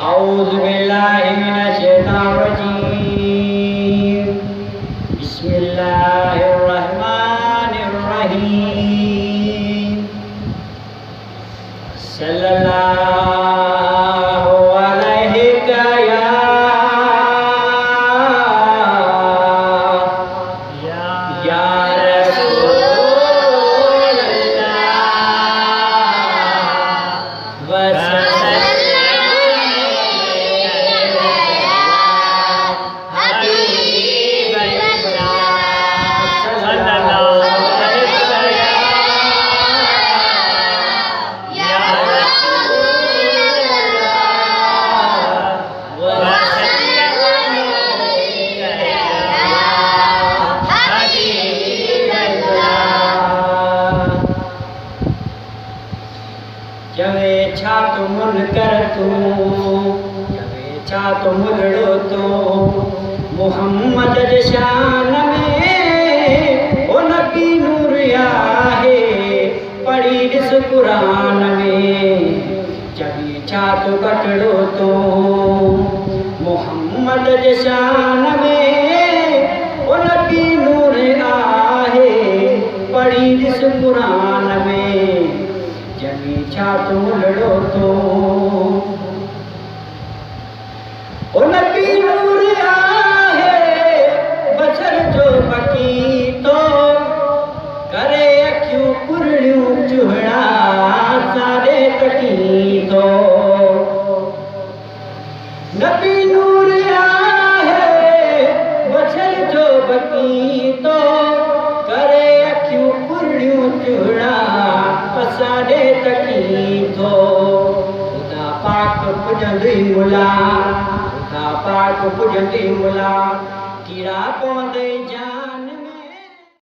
أعوذ بالله من الشيطان الرجيم بسم الله الرحمن الرحيم صلى الله عليك يا رسول الله وسلم जवे छा तो मुनकर तू जवे छा तो मुलड़ो तो मोहम्मद जे शान में ओ नबी नूर आहे पढ़ी ॾिस क़ुरान में जवे छा तो कटड़ो तो मोहम्मद जे शान में ओ नबी नूर आहे पढ़ी ॾिस क़ुरान में जमी छा तो लड़ो तो ओ नबी नूर आहे बशर जो बकी तो करे अखियूं कुरड़ियूं चुहड़ा सारे कटी तो नबी नूर आहे बशर जो बकी तो करे अखियूं कुरड़ियूं चुहड़ा पसारे तकी तो खुदा पाक पुजंदी मुला खुदा पाक पुजंदी मुला कीड़ा पवंदे जान